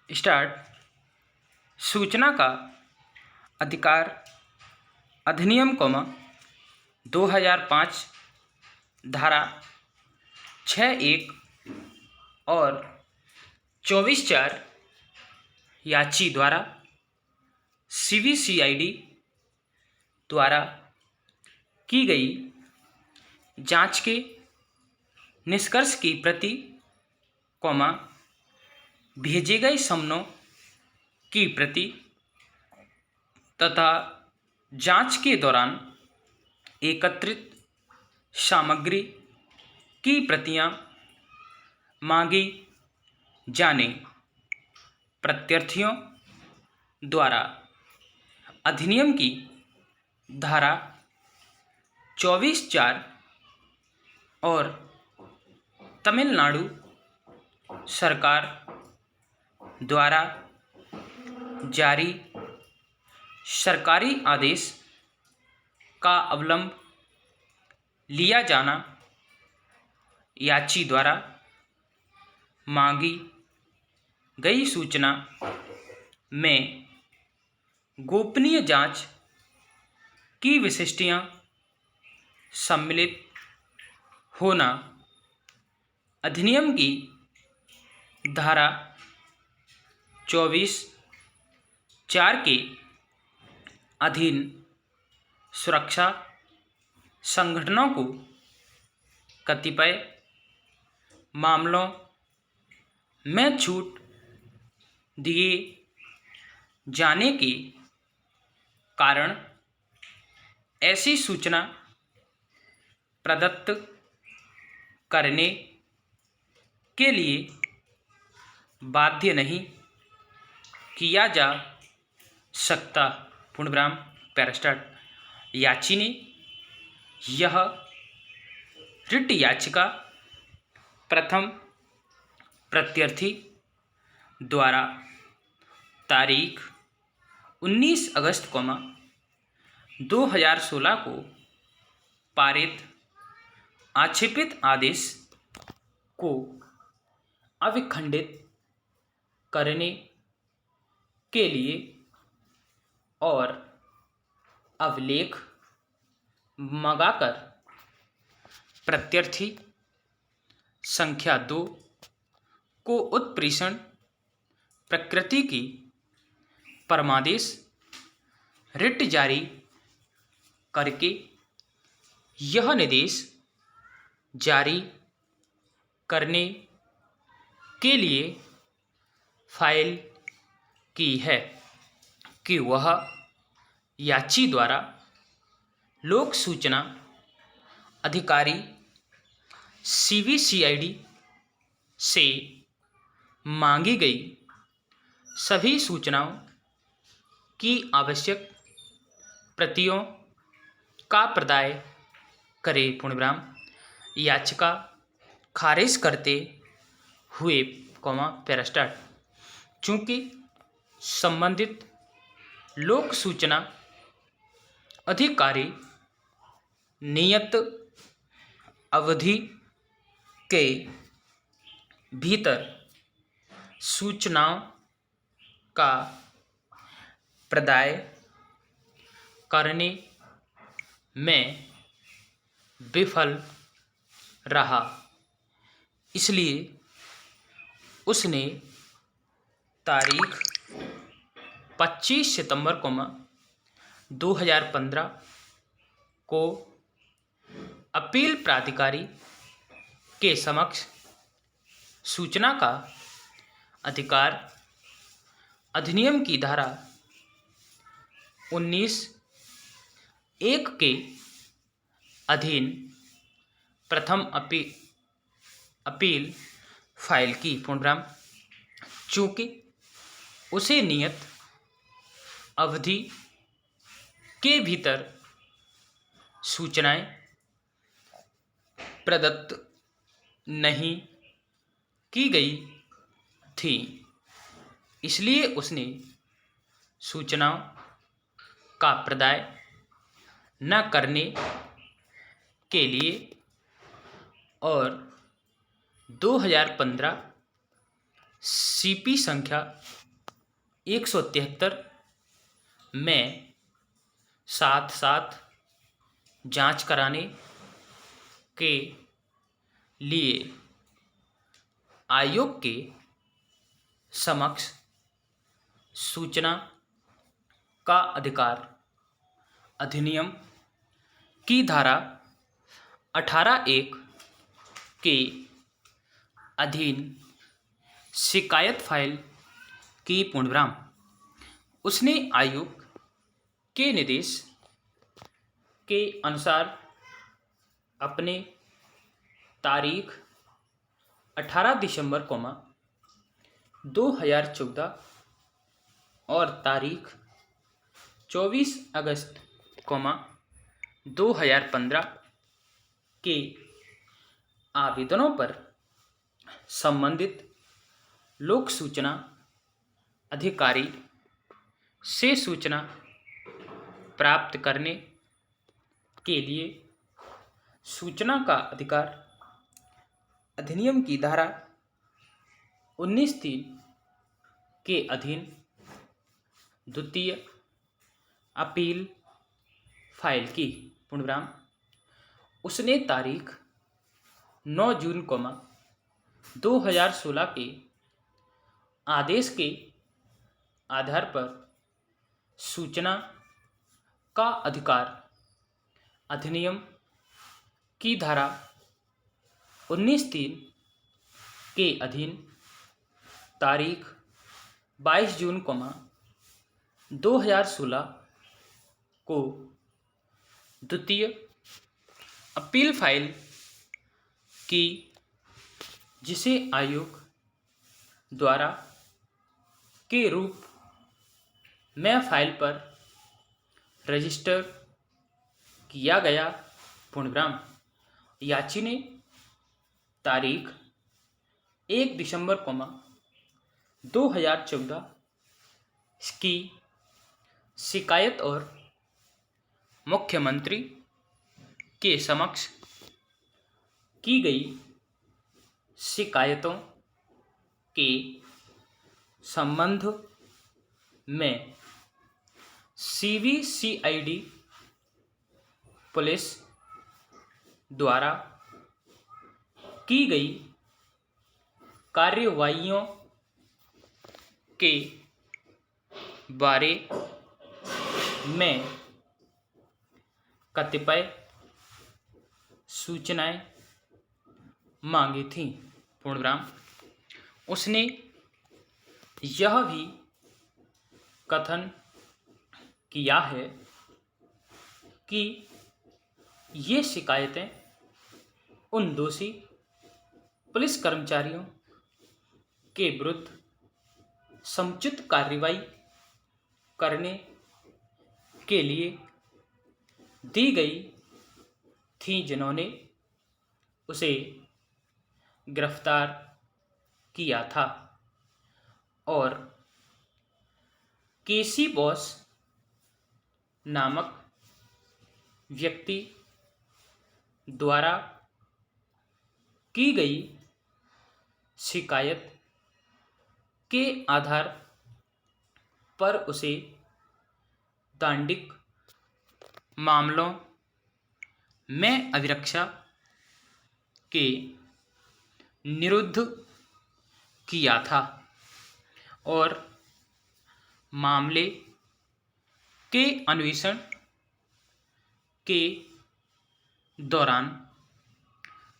Start. सूचना का अधिकार अधिनियम 2005 धारा 6(1) और 24(4) याची द्वारा CBCID द्वारा की गई जांच के निष्कर्ष की प्रति भेजे गए समनों की प्रति तथा जांच के दौरान एकत्रित सामग्री की प्रतियां मांगी जाने प्रत्यार्थियों द्वारा अधिनियम की धारा 24(4) और तमिलनाडु सरकार द्वारा जारी सरकारी आदेश का अवलंब लिया जाना याची द्वारा मांगी गई सूचना में गोपनीय जांच की विशिष्टियां सम्मिलित होना अधिनियम की धारा 24(4) के अधीन सुरक्षा संगठनों को कतिपय मामलों में छूट दिए जाने के कारण ऐसी सूचना प्रदत्त करने के लिए बाध्य नहीं किया जा सकता। पूर्णविराम पैरास्टार्ट। याची ने यह रिट याचिका प्रथम प्रत्यर्थी द्वारा तारीख 19 अगस्त 2016 को पारित आक्षेपित आदेश को अविखंडित करने के लिए और अभिलेख मंगाकर प्रत्यर्थी संख्या 2 को उत्प्रेषण प्रकृति की परमादेश रिट जारी करके यह निर्देश जारी करने के लिए फाइल की है कि वह याची द्वारा लोक सूचना अधिकारी CBCID से मांगी गई सभी सूचनाओं की आवश्यक प्रतियों का प्रदाय करे। पूर्णविराम। याचिका खारिज करते हुए पैरास्टार्ट। चूँकि संबंधित लोक सूचना अधिकारी नियत अवधि के भीतर सूचनाओं का प्रदाय करने में विफल रहा, इसलिए उसने तारीख 25 सितंबर 2015 को अपील प्राधिकारी के समक्ष सूचना का अधिकार अधिनियम की धारा 19(1) के अधीन प्रथम अपील फाइल की। पूर्णविराम। चूँकि उसे नियत अवधि के भीतर सूचनाएं प्रदत्त नहीं की गई थी, इसलिए उसने सूचनाओं का प्रदाय न करने के लिए और 2015 CP संख्या 173 में साथ साथ जांच कराने के लिए आयोग के समक्ष सूचना का अधिकार अधिनियम की धारा 18(1) के अधीन शिकायत फाइल की पूर्णविराम। उसने आयोग के निर्देश के अनुसार अपने तारीख 18 दिसंबर 2014 और तारीख 24 अगस्त 2015 के आवेदनों पर संबंधित लोक सूचना अधिकारी से सूचना प्राप्त करने के लिए सूचना का अधिकार अधिनियम की धारा 19(3) के अधीन द्वितीय अपील फाइल की पूर्णविराम। उसने तारीख 9 जून 2016 के आदेश के आधार पर सूचना का अधिकार अधिनियम की धारा 19(3) के अधीन तारीख 22 जून 2016 को द्वितीय अपील फाइल की, जिसे आयोग द्वारा के रूप में फाइल पर रजिस्टर किया गया पूर्णविराम। याची ने तारीख 1 दिसंबर 2014 की शिकायत और मुख्यमंत्री के समक्ष की गई शिकायतों के संबंध में CBCID पुलिस द्वारा की गई कार्यवाहियों के बारे में कतिपय सूचनाएं मांगी थी पूर्णविराम। उसने यह भी कथन किया है कि ये शिकायतें उन दोषी पुलिस कर्मचारियों के विरुद्ध समुचित कार्रवाई करने के लिए दी गई थी, जिन्होंने उसे गिरफ्तार किया था और केसी बॉस नामक व्यक्ति द्वारा की गई शिकायत के आधार पर उसे दांडिक मामलों में अभिरक्षा के निरुद्ध किया था और मामले के अन्वेषण के दौरान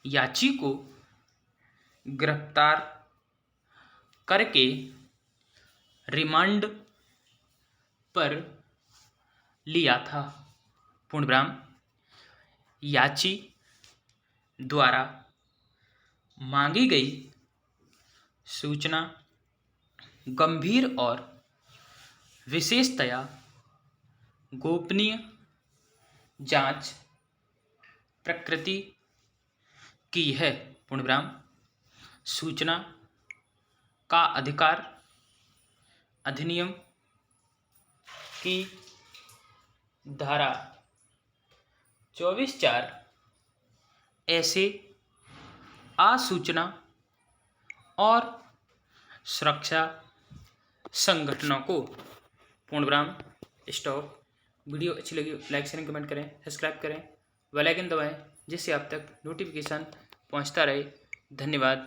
याची को गिरफ्तार करके रिमांड पर लिया था पूर्णविराम। याची द्वारा मांगी गई सूचना गंभीर और विशेषतया गोपनीय जांच प्रकृति की है पूर्णविराम। सूचना का अधिकार अधिनियम की धारा 24(4) ऐसे आसूचना और सुरक्षा संगठनों को। पूर्णविराम, स्टॉप। वीडियो अच्छी लगी लाइक शेयर कमेंट करें, सब्सक्राइब करें, बेल आइकन दबाएं जिससे आप तक नोटिफिकेशन पहुंचता रहे। धन्यवाद।